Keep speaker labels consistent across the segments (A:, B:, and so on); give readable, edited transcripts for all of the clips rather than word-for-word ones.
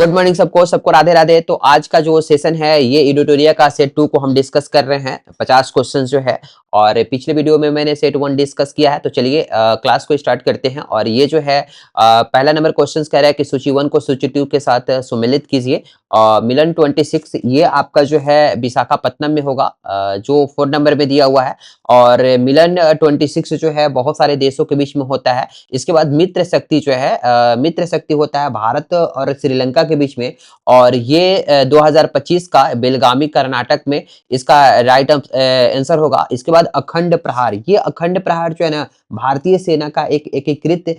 A: Good morning सबको राधे राधे। तो आज का जो सेशन है ये एडिटोरिया का सेट 2 को हम डिस्कस कर रहे हैं। 50 क्वेश्चंस जो है और पिछले वीडियो में मैंने सेट 1 डिस्कस किया है। तो चलिए क्लास को स्टार्ट करते हैं। और ये जो है पहला नंबर क्वेश्चंस कह रहा है कि सूची 1 को सूची 2 के साथ सुमेलित कीजिए। मिलन 26 ये आपका जो है विशाखापत्तनम में होगा, जो 4 नंबर में दिया हुआ है। और मिलन 26 जो है बहुत सारे देशों के बीच में होता है। इसके बाद मित्र शक्ति जो है मित्र शक्ति होता है भारत और श्रीलंका के बीच में। और ये 2025 का बेलगामी कर्नाटक में इसका राइट आंसर होगा। इसके बाद अखंड प्रहार, ये अखंड प्रहार जो है ना भारतीय सेना का एक एकीकृत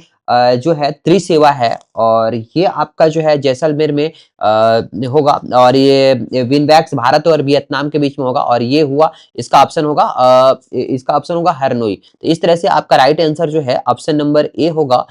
A: जो है त्रिसेवा है। और ये आपका जो है जैसलमेर में होगा। और ये विनबैक्स भारत और वियतनाम के बीच में होगा। और ये हुआ इसका ऑप्शन होगा हरनोई। तो इस तरह से आपका राइट आंसर जो है ऑप्शन नंबर ए होगा।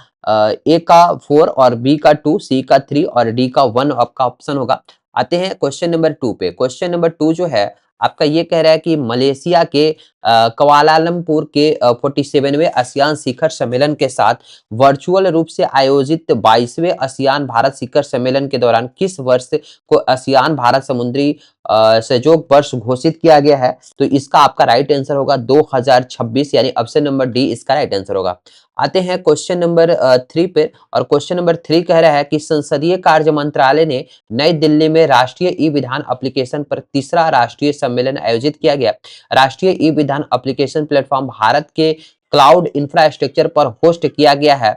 A: ए का 4 और बी का 2, सी का 3 और डी का 1 आपका ऑप्शन होगा। आते हैं क्वेश्चन नंबर 2 पे। क्वेश्चन नंबर 2 जो है आपका ये कह रहा है कि मलेशिया के कुआलालंपुर के 47वें आसियान शिखर सम्मेलन के साथ वर्चुअल रूप से आयोजित 22वें आसियान भारत शिखर सम्मेलन के दौरान किस वर्ष को आसियान भारत समुद्री सहयोग वर्ष घोषित किया गया है? तो इसका आपका राइट आंसर होगा 2026, यानी ऑप्शन नंबर डी इसका राइट आंसर होगा। आते हैं क्वेश्चन नंबर 3 पे। और क्वेश्चन नंबर 3 कह रहा है कि संसदीय कार्य मंत्रालय ने नई दिल्ली में राष्ट्रीय ई विधान एप्लीकेशन पर तीसरा राष्ट्रीय सम्मेलन आयोजित किया गया। राष्ट्रीय ई विधान एप्लीकेशन प्लेटफॉर्म भारत के क्लाउड इंफ्रास्ट्रक्चर पर होस्ट किया गया है।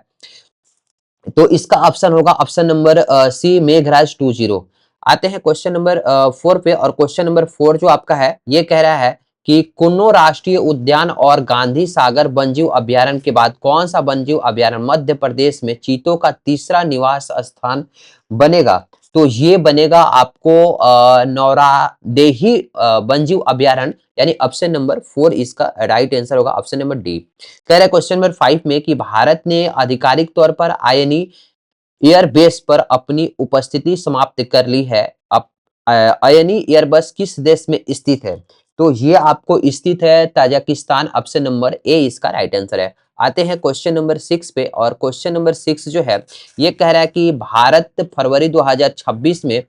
A: तो इसका ऑप्शन होगा ऑप्शन नंबर सी मेघराज 20। आते हैं क्वेश्चन नंबर 4 पे। और क्वेश्चन नंबर 4 जो आपका है ये कह रहा है कि कुन्नो राष्ट्रीय उद्यान और गांधी सागर वन्यजीव अभ्यारण्य के बाद कौन सा वन्यजीव अभ्यारण्य मध्य प्रदेश में चीतों का तीसरा निवास स्थान बनेगा? तो ये बनेगा आपको नौरादेही वन्यजीव अभ्यारण्य, यानी ऑप्शन नंबर 4 इसका राइट आंसर होगा, ऑप्शन नंबर डी। कह रहा है क्वेश्चन नंबर 5 में कि भारत ने आधिकारिक तौर पर आयनी एयरबेस पर अपनी उपस्थिति समाप्त कर ली है। अब आयनी एयरबस किस देश में स्थित है? तो ये आपको स्थित है ताजिकिस्तान, ऑप्शन नंबर ए इसका राइट आंसर है। आते हैं क्वेश्चन नंबर 6 पे। और क्वेश्चन नंबर 6 जो है ये कह रहा है कि भारत फरवरी 2026 में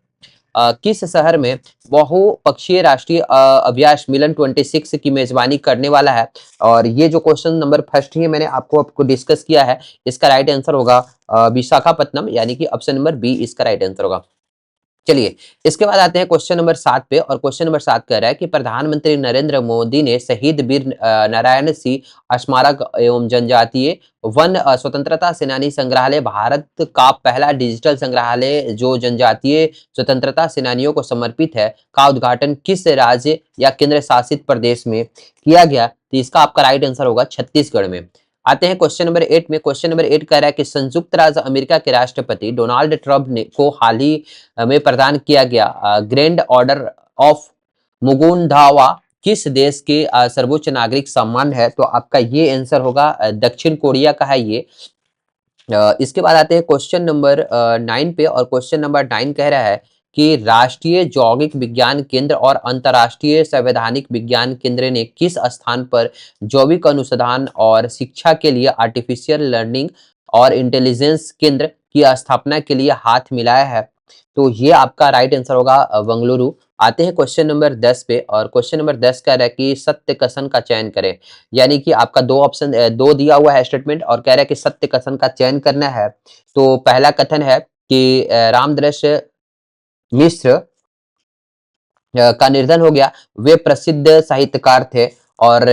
A: किस शहर में बहुपक्षीय राष्ट्रीय अभ्यास मिलन 26 की मेजबानी करने वाला है? और ये जो क्वेश्चन नंबर फर्स्ट ही मैंने आपको डिस्कस किया है, इसका राइट आंसर होगा विशाखापत्तनम, यानी कि ऑप्शन नंबर बी इसका राइट आंसर होगा। चलिए इसके बाद आते हैं क्वेश्चन नंबर 7 पे। और क्वेश्चन नंबर 7 कह रहा है कि प्रधानमंत्री नरेंद्र मोदी ने शहीद वीर नारायण सिंह स्मारक एवं जनजातीय वन स्वतंत्रता सेनानी संग्रहालय भारत का पहला डिजिटल संग्रहालय जो जनजातीय स्वतंत्रता सेनानियों को समर्पित है का उद्घाटन किस राज्य या केंद्र शासित प्रदेश में किया गया? तो इसका आपका राइट आंसर होगा छत्तीसगढ़ में। आते हैं क्वेश्चन नंबर 8 में। क्वेश्चन नंबर 8 कह रहा है कि संयुक्त राज्य अमेरिका के राष्ट्रपति डोनाल्ड ट्रंप ने को हाल ही में प्रदान किया गया ग्रैंड ऑर्डर ऑफ मुगुंधावा किस देश के सर्वोच्च नागरिक सम्मान है? तो आपका ये आंसर होगा दक्षिण कोरिया का है ये। इसके बाद आते हैं क्वेश्चन नंबर 9 पे। और क्वेश्चन नंबर 9 कह रहा है कि राष्ट्रीय यौगिक विज्ञान केंद्र और अंतर्राष्ट्रीय संवैधानिक विज्ञान केंद्र ने किस स्थान पर जैविक अनुसंधान और शिक्षा के लिए आर्टिफिशियल लर्निंग और इंटेलिजेंस केंद्र की स्थापना के लिए हाथ मिलाया है? तो ये आपका राइट आंसर होगा बंगलुरु। आते हैं क्वेश्चन नंबर 10 पे। और क्वेश्चन नंबर 10 कह रहा है कि सत्य कथन का चयन करें, यानी कि आपका दो दिया हुआ है स्टेटमेंट और कह रहा है कि सत्य कथन का चयन करना है। तो पहला कथन है कि रामदृश मिश्र का निर्धन हो गया, वे प्रसिद्ध साहित्यकार थे। और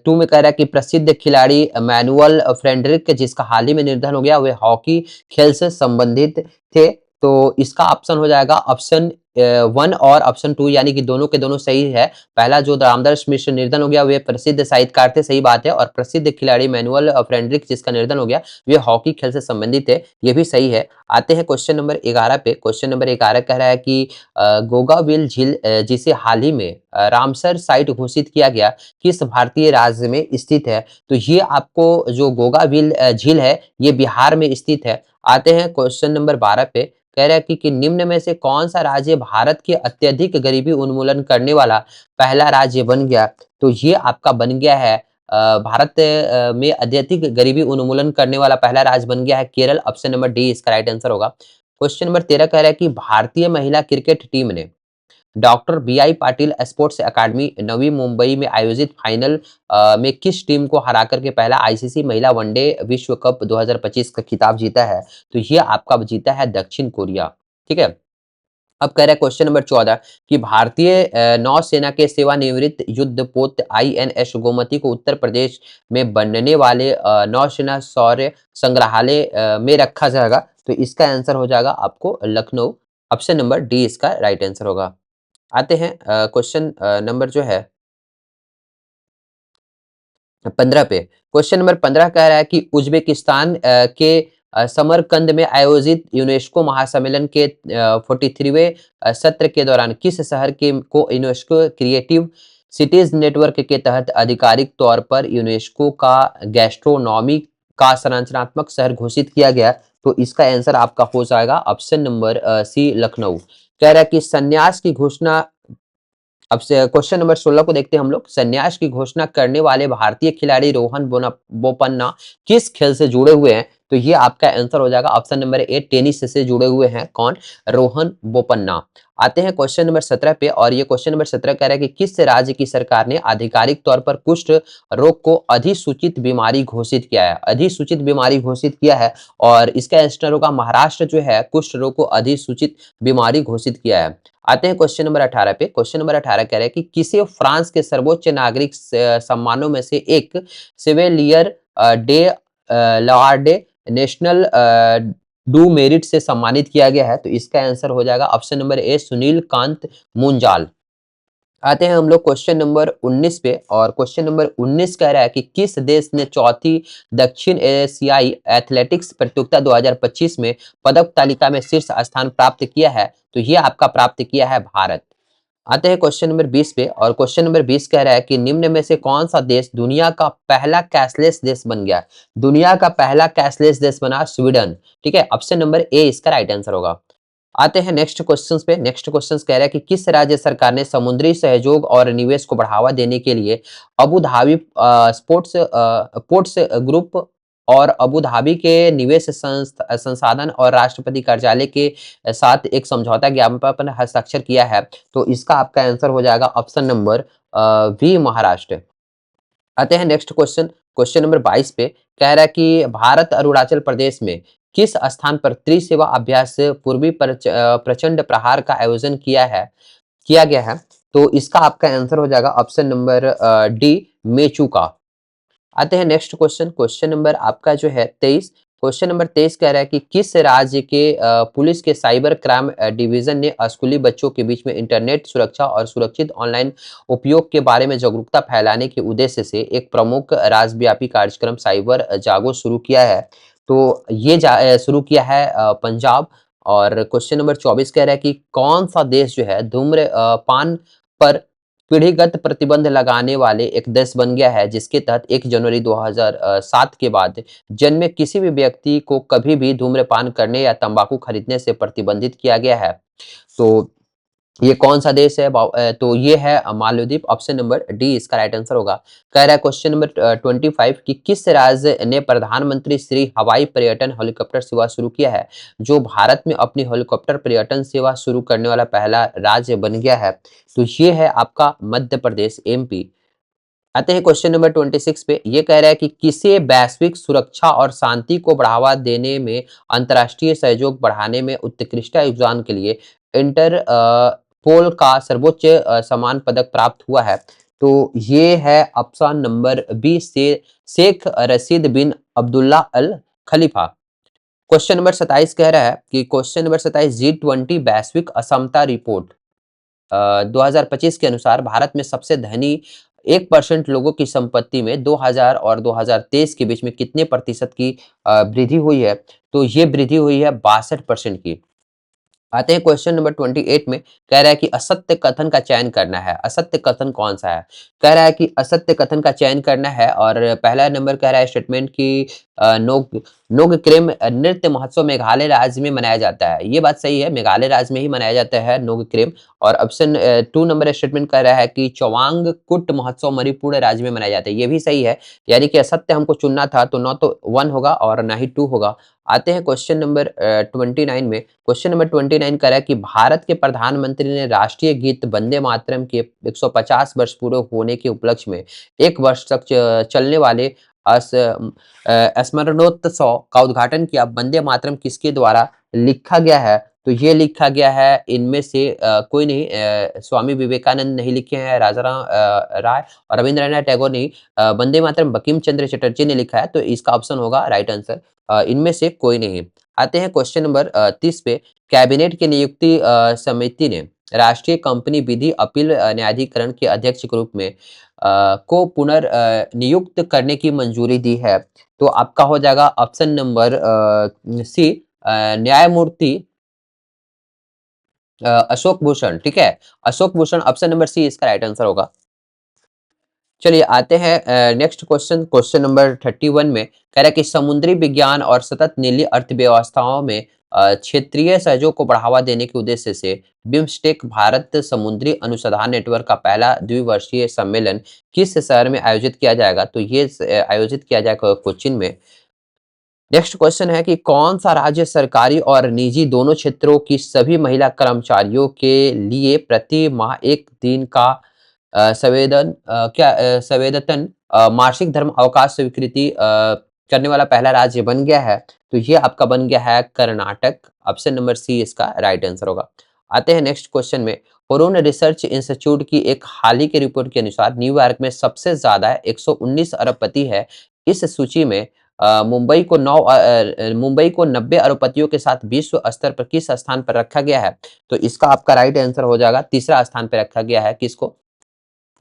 A: 2 में कह रहा है कि प्रसिद्ध खिलाड़ी मैनुअल फ्रेडरिक जिसका हाल ही में निर्धन हो गया, वे हॉकी खेल से संबंधित थे। तो इसका ऑप्शन हो जाएगा ऑप्शन 1 और ऑप्शन 2, यानी कि दोनों के दोनों सही है। पहला जो रामदर्श मिश्र निर्धन हो गया वे प्रसिद्ध साहित्यकार थे, सही बात है। और प्रसिद्ध खिलाड़ी मैनुअल फ्रेडरिक जिसका निर्धन हो गया वे हॉकी खेल से संबंधित थे, ये भी सही है। आते हैं क्वेश्चन नंबर 11 पे। क्वेश्चन नंबर 11 कह रहा है कि गोगाविल झील जिसे हाल ही में रामसर साइट घोषित किया गया किस भारतीय राज्य में स्थित है? तो ये आपको जो गोगाविल झील है ये बिहार में स्थित है। आते हैं क्वेश्चन नंबर 12 पे। कह रहा है कि निम्न में से कौन सा राज्य भारत के अत्यधिक गरीबी उन्मूलन करने वाला पहला राज्य बन गया? तो ये आपका बन गया है भारत में अत्यधिक गरीबी उन्मूलन करने वाला पहला राज्य बन गया है केरल, ऑप्शन नंबर डी इसका राइट आंसर होगा। क्वेश्चन नंबर 13 कह रहा है कि भारतीय महिला क्रिकेट टीम ने doctor B I. Patil sports academy Navi Mumbai में आयोजित फाइनल में किस टीम को हराकर के पहला आईसीसी महिला वनडे विश्व कप 2025 का खिताब जीता है? तो ये आपका जीता है दक्षिण कोरिया। ठीक है। अब कह रहा है क्वेश्चन नंबर 14 कि भारतीय नौसेना के सेवानिवृत्त युद्धपोत आईएनएस गोमती को उत्तर प्रदेश में बनने वाले नौसेना शौर्य संग्रहालय में रखा जाएगा। तो इसका आंसर हो जाएगा आपको लखनऊ। ऑप्शन नंबर डी इसका राइट आंसर होगा। आते हैं क्वेश्चन नंबर जो है 15 पे। क्वेश्चन नंबर 15 कह रहा है कि उज्बेकिस्तान के समरकंद में आयोजित यूनेस्को महासम्मेलन के 43वें सत्र के दौरान किस शहर के को यूनेस्को क्रिएटिव सिटीज नेटवर्क के तहत आधिकारिक तौर पर यूनेस्को का गैस्ट्रोनॉमी का संरचनात्मक शहर घोषित किया गया? तो इसका आंसर आपका हो जाएगा ऑप्शन नंबर सी लखनऊ। कह रहा है कि संन्यास की घोषणा अब से क्वेश्चन नंबर 16 को देखते हैं हम लोग। संन्यास की घोषणा करने वाले भारतीय खिलाड़ी रोहन बोपन्ना किस खेल से जुड़े हुए हैं? तो ये आपका आंसर हो जाएगा ऑप्शन नंबर ए टेनिस से जुड़े हुए हैं। कौन? रोहन बोपन्ना। आते हैं क्वेश्चन नंबर 17 पे और ये क्वेश्चन नंबर 17 कह रहा है कि किस राज्य की सरकार ने आधिकारिक तौर पर कुष्ठ रोग को अधिसूचित बीमारी घोषित किया है? अधिसूचित बीमारी घोषित किया है और इसका आंसर होगा महाराष्ट्र जो है कुष्ठ रोग को अधिसूचित बीमारी घोषित किया है। आते हैं क्वेश्चन नंबर 18 पे। क्वेश्चन नंबर 18 कह रहा है कि किसे फ्रांस के सर्वोच्च नागरिक सम्मानों में से एक Chevalier de l'Ordre national du Mérite से सम्मानित किया गया है? तो इसका आंसर हो जाएगा option number A Sunil Kant Munjal. आते हैं हम लोग क्वेश्चन नंबर 19 पे और क्वेश्चन नंबर 19 कह रहा है कि किस देश ने चौथी दक्षिण एशियाई एथलेटिक्स प्रतियोगिता 2025 में पदक तालिका में शीर्ष स्थान प्राप्त किया है? तो ये आपका प्राप्त किया है भारत। आते हैं क्वेश्चन नंबर 20 पे और क्वेश्चन नंबर 20 कह रहा है कि निम्न में से कौन सा देश दुनिया का पहला कैशलेस देश बन गया? दुनिया का पहला कैशलेस देश बना स्वीडन। ठीक है, ऑप्शन नंबर ए इसका राइट आंसर होगा। आते हैं नेक्स्ट क्वेश्चंस पे। नेक्स्ट क्वेश्चंस कह रहा है कि किस राज्य सरकार ने समुद्री सहयोग और निवेश को बढ़ावा देने के लिए अबू धाबी पोर्ट्स ग्रुप और अबू धाबी के निवेश संसाधन और राष्ट्रपति कार्यालय के साथ एक समझौता ज्ञापन पर हस्ताक्षर किया है? तो इसका आपका आंसर हो जाएगा ऑप्शन नंबर बी महाराष्ट्र। आते हैं नेक्स्ट क्वेश्चन। क्वेश्चन नंबर 22 पे कह रहा है कि भारत अरुणाचल प्रदेश में किस स्थान पर त्रिसेवा अभ्यास पूर्वी प्रचंड प्रहार का आयोजन किया गया है? तो इसका आपका आंसर हो जाएगा ऑप्शन नंबर डी मेचुका। आते हैं नेक्स्ट क्वेश्चन। क्वेश्चन नंबर आपका जो है 23। क्वेश्चन नंबर 23 कह रहा है कि किस राज्य के पुलिस के साइबर क्राइम डिवीजन ने स्कूली बच्चों के बीच में इंटरनेट सुरक्षा और सुरक्षित ऑनलाइन उपयोग के बारे में जागरूकता फैलाने के उद्देश्य से एक प्रमुख राज्यव्यापी कार्यक्रम साइबर जागो शुरू किया है? तो ये शुरू किया है पंजाब। और क्वेश्चन नंबर 24 कह रहा है कि कौन सा देश जो है धूम्रपान पर पीढ़ीगत प्रतिबंध लगाने वाले एक देश बन गया है जिसके तहत 1 जनवरी 2007 के बाद जन्मे किसी भी व्यक्ति को कभी भी धूम्रपान करने या तंबाकू खरीदने से प्रतिबंधित किया गया है? तो ये कौन सा देश है? तो ये है मालदीव। ऑप्शन नंबर डी इसका राइट आंसर होगा। कह रहा है क्वेश्चन नंबर 25 कि किस राज्य ने प्रधानमंत्री श्री हवाई पर्यटन हेलीकॉप्टर सेवा शुरू किया है? जो भारत में अपनी हेलीकॉप्टर पर्यटन सेवा शुरू करने वाला पहला राज्य बन गया है? तो ये है आपका मध्य प्रदेश एमपी। आते हैं क्वेश्चन नंबर 26 पे। ये कह रहा है कि किसे वैश्विक सुरक्षा और शांति को बढ़ावा देने में अंतर्राष्ट्रीय सहयोग बढ़ाने में उत्कृष्ट योगदान के लिए इंटरपोल का सर्वोच्च सम्मान पदक प्राप्त हुआ है? तो ये है ऑप्शन नंबर बी से शेख रशीद बिन अब्दुल्ला अल खलीफा। क्वेश्चन नंबर 27 कह रहा है कि क्वेश्चन नंबर 27 G20 वैश्विक असमता रिपोर्ट 2025 के अनुसार भारत में सबसे धनी 1% लोगों की संपत्ति में 2000 और 2023 के बीच में कितने प्रतिशत की वृद्धि हुई है? तो ये वृद्धि हुई है 62% की। आते हैं क्वेश्चन नंबर 28 में। कह रहा है कि असत्य कथन का चयन करना है। असत्य कथन कौन सा है? कह रहा है कि असत्य कथन का चयन करना है और पहला नंबर कह रहा है स्टेटमेंट की नोगक्रेम नृत्य महोत्सव मेघालय राज्य में मनाया जाता है? ये बात सही है, मेघालय राज्य में ही मनाया जाता है नोगक्रेम। और ऑप्शन 2 नंबर स्टेटमेंट कह रहा है कि चौवांग महोत्सव मणिपुर राज्य में मनाया जाता है। ये भी सही है, यानी कि असत्य हमको चुनना था, तो ना तो 1 होगा और ना ही 2 होगा। आते हैं क्वेश्चन नंबर 29 में। क्वेश्चन नंबर 29 कह रहा है कि भारत के प्रधानमंत्री ने राष्ट्रीय गीत वंदे मातरम के 150 वर्ष पूरे होने के उपलक्ष्य में 1 वर्ष तक चलने वाले स्मरणोत्सव का उद्घाटन किया। वंदे मातरम किसके द्वारा लिखा गया है? तो ये लिखा गया है इनमें से कोई नहीं, स्वामी विवेकानंद नहीं लिखे हैं, राजाराम राय और रविंद्रनाथ टैगोर नहीं, वंदे मातरम बंकिम चंद्र चटर्जी ने लिखा है, तो इसका ऑप्शन होगा राइट आंसर, इनमें से कोई नहीं। आते हैं क्वेश्चन नंबर 30 पे। कैबिनेट की नियुक्ति समिति ने राष्ट्रीय कंपनी विधि अपील न्यायाधिकरण के अध्यक्ष के रूप में को नियुक्त करने की मंजूरी दी है। तो आपका हो जाएगा ऑप्शन नंबर सी, न्यायमूर्ति अशोक भूषण। ठीक है, Ashok Bhushan, option number C इसका राइट आंसर होगा। चलिए आते हैं नेक्स्ट क्वेश्चन, क्वेश्चन नंबर 31 में कह रहा है कि समुद्री विज्ञान और सतत नीली अर्थव्यवस्थाओं में क्षेत्रीय सहयोग को बढ़ावा देने के उद्देश्य से बिम्स्टेक भारत समुद्री अनुसंधान नेटवर्क का पहला द्विवर्षीय सम्मेलन किस शहर में आयोजित किया जाएगा? तो ये आयोजित किया जाएगा कोचीन में। नेक्स्ट क्वेश्चन है कि कौन सा राज्य सरकारी और निजी दोनों क्षेत्रों की सभी महिला कर्मचारियों के लिए प्रति माह 1 दिन का संवेदन मासिक धर्म अवकाश स्वीकृति करने वाला पहला राज्य बन गया है? तो ये आपका बन गया है कर्नाटक, ऑप्शन नंबर सी इसका राइट आंसर होगा। आते हैं नेक्स्ट क्वेश्चन में। हुरून रिसर्च इंस्टीट्यूट की एक हाल ही की रिपोर्ट के अनुसार न्यूयॉर्क में सबसे ज्यादा 119 अरबपति है। इस सूची में मुंबई को 90 अरबपतियों के साथ विश्व स्तर पर किस स्थान पर रखा गया है? तो इसका आपका राइट आंसर हो जाएगा, तीसरा स्थान पर रखा गया है। किसको?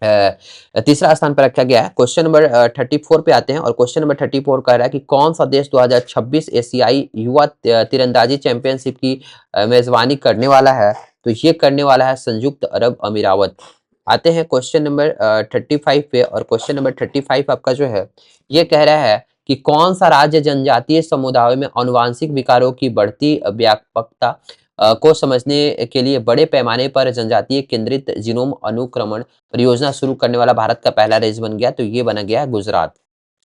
A: तीसरा स्थान पर रखा गया है। क्वेश्चन नंबर 34 पे आते हैं और क्वेश्चन नंबर 34 कह रहा है कि कौन सा देश 2026 एशियाई युवा तीरंदाजी चैंपियनशिप की मेजबानी करने वाला है? तो ये करने वाला है संयुक्त अरब अमीरात। आते हैं क्वेश्चन नंबर 35 पे और क्वेश्चन नंबर 35 आपका जो है ये कह रहा है कि कौन सा राज्य जनजातीय समुदायों में आनुवांशिक विकारों की बढ़ती व्यापकता को समझने के लिए बड़े पैमाने पर जनजातीय केंद्रित जीनोम अनुक्रमण परियोजना शुरू करने वाला भारत का पहला राज्य बन गया? तो ये बना गया गुजरात।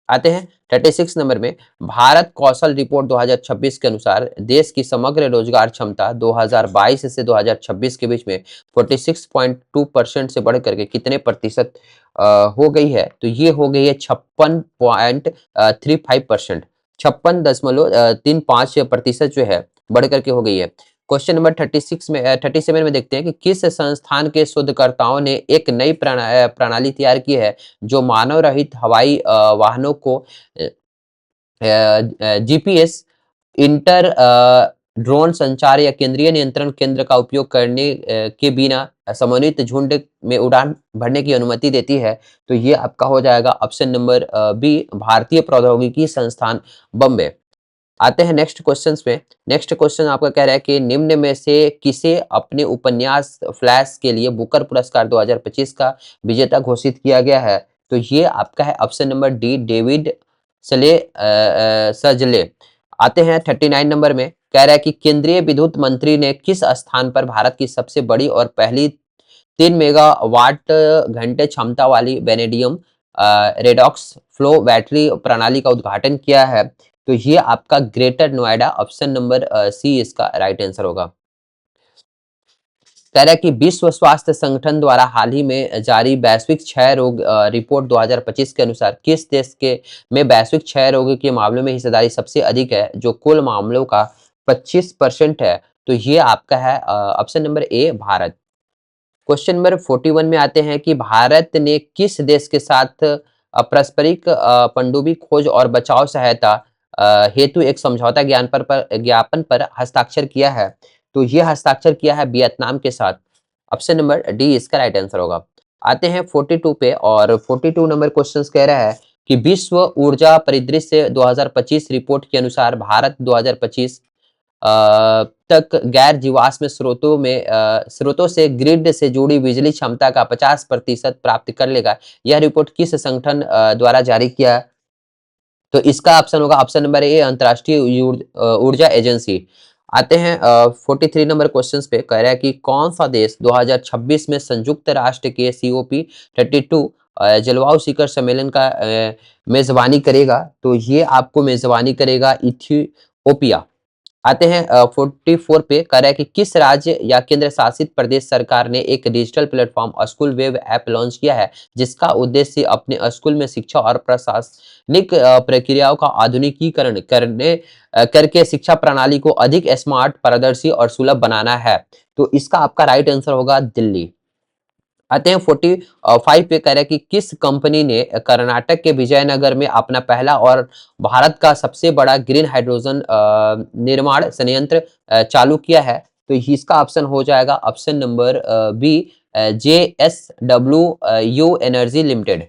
A: आते हैं 36 नंबर में। भारत कौशल रिपोर्ट 2026 के अनुसार देश की समग्र रोजगार क्षमता 2022 से 2026 के बीच में 46.2% से बढ़ करके कितने प्रतिशत हो गई है? तो ये हो गई है 56.35%, 56.35% जो है बढ़ करके हो गई है। क्वेश्चन नंबर 37 में देखते हैं कि किस संस्थान के शोधकर्ताओं ने एक नई प्रणाली तैयार की है जो मानव रहित हवाई वाहनों को जीपीएस, इंटर ड्रोन संचार या केंद्रीय नियंत्रण केंद्र का उपयोग करने के बिना समन्वित झुंड में उड़ान भरने की अनुमति देती है? तो ये आपका हो जाएगा ऑप्शन नंबर बी, भारतीय प्रौद्योगिकी संस्थान बम्बे। आते हैं नेक्स्ट क्वेश्चंस पे। नेक्स्ट क्वेश्चन आपका कह रहा है कि निम्न में से किसे अपने उपन्यास फ्लैश के लिए बुकर पुरस्कार 2025 का विजेता घोषित किया गया है? तो ये आपका है ऑप्शन नंबर डी, डेविड सजले। आते हैं 39 नंबर में। कह रहा है कि केंद्रीय विद्युत मंत्री ने किस स्थान पर भारत की सबसे बड़ी और पहली 3 मेगावाट घंटे क्षमता वाली वेनेडियम रेडॉक्स फ्लो बैटरी प्रणाली का उद्घाटन किया है? तो ये आपका Greater Noida, option number C इसका राइट आंसर होगा। कह रहा है कि विश्व स्वास्थ्य संगठन द्वारा हाल ही में जारी वैश्विक क्षय रोग रिपोर्ट 2025 के अनुसार किस देश के में वैश्विक क्षय रोग के मामलों में हिस्सेदारी सबसे अधिक है जो कुल मामलों का 25% है? तो ये आपका है option number A, Bharat. Question number 41 में आते हैं कि भारत ने किस देश के साथ पारस्परिक पनडुब्बी खोज और बचाव सहायता हेतु एक समझौता ज्ञापन पर हस्ताक्षर किया है? तो ये हस्ताक्षर किया है वियतनाम के साथ, ऑप्शन नंबर डी इसका राइट आंसर होगा। आते हैं 42 पे और 42 नंबर क्वेश्चन कह रहा है कि विश्व ऊर्जा परिदृश्य 2025 रिपोर्ट के अनुसार भारत 2025 तक गैर जीवाश्म स्रोतों से ग्रिड से जुड़ी बिजली क्षमता का 50% प्राप्त कर लेगा। यह रिपोर्ट किस संगठन द्वारा जारी किया? तो इसका ऑप्शन होगा ऑप्शन नंबर ए अंतर्राष्ट्रीय ऊर्जा एजेंसी। आते हैं 43 नंबर क्वेश्चन पे। कह रहा है कि कौन सा देश 2026 में संयुक्त राष्ट्र के COP32 जलवायु शिखर सम्मेलन का मेजबानी करेगा। तो ये आपको मेजबानी करेगा इथियोपिया। आते हैं 44 पे। कह रहा है कि किस राज्य या केंद्र शासित प्रदेश सरकार ने एक digital platform school web app launch किया है जिसका उद्देश्य अपने स्कूल में शिक्षा और प्रशासनिक प्रक्रियाओं का आधुनिकीकरण करके शिक्षा प्रणाली को अधिक स्मार्ट, पारदर्शी और सुलभ बनाना है। तो इसका आपका राइट आंसर होगा दिल्ली। आते हैं 45 पे। कह रहा है कि किस कंपनी ने कर्नाटक के विजयनगर में अपना पहला और भारत का सबसे बड़ा ग्रीन हाइड्रोजन निर्माण संयंत्र चालू किया है। तो इसका ऑप्शन हो जाएगा option number B, JSW energy limited.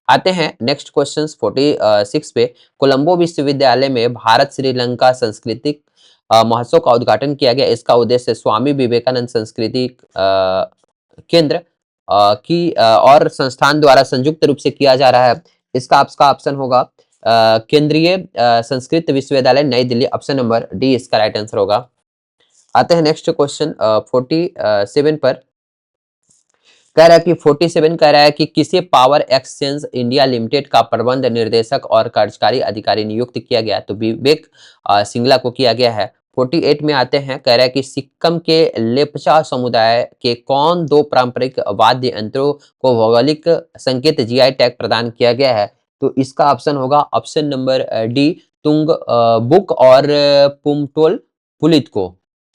A: आते हैं नेक्स्ट क्वेश्चन 46 पे। कोलंबो विश्वविद्यालय में भारत श्रीलंका सांस्कृतिक महोत्सव का उद्घाटन किया गया। इसका उद्देश्य स्वामी विवेकानंद संस्कृति केंद्र और संस्थान द्वारा संयुक्त रूप से किया जा रहा है। इसका आपका ऑप्शन होगा केंद्रीय संस्कृत विश्वविद्यालय नई दिल्ली। ऑप्शन नंबर डी इसका राइट आंसर होगा। आते हैं नेक्स्ट क्वेश्चन 47 पर। कह रहा है कि 47 कह रहा है कि किसे पावर एक्सचेंज इंडिया लिमिटेड का प्रबंध निर्देशक और कार्यकारी अधिकारी नियुक्त किया गया। तो विवेक सिंगला को किया गया है। 48 में आते हैं। कह रहा है कि सिक्किम के लेपचा समुदाय के कौन दो पारंपरिक वाद्य यंत्रों को भौगोलिक संकेत GI टैग प्रदान किया गया है। तो इसका ऑप्शन होगा ऑप्शन नंबर डी, तुंग बुक और पुमटोल पुलित को।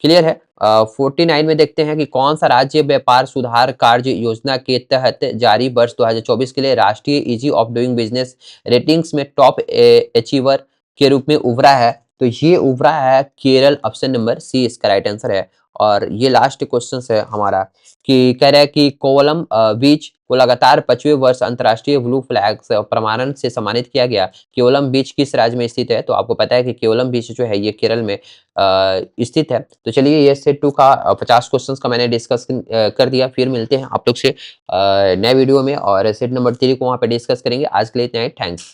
A: क्लियर है। 49 में देखते हैं कि कौन सा राज्य व्यापार सुधार कार्य योजना के तहत जारी वर्ष 2024 के लिए राष्ट्रीय easy of doing business ratings में टॉप अचीवर के रूप में उभरा है। तो ये उभरा है केरल। ऑप्शन नंबर सी इसका राइट आंसर है। और ये लास्ट क्वेश्चन है हमारा कि कह रहा है कि कोवलम बीच को लगातार 25वें वर्ष अंतर्राष्ट्रीय ब्लू फ्लैग प्रमाणन से सम्मानित किया गया। केवलम बीच किस राज्य में स्थित है। तो आपको पता है कि केवलम बीच जो है ये केरल में स्थित है। तो चलिए ये सेट 2 का 50 क्वेश्चंस का मैंने डिस्कस कर दिया। फिर मिलते हैं आप लोग से नए वीडियो में और सेट नंबर 3 को वहां पे डिस्कस करेंगे। आज के लिए इतना ही। थैंक्स।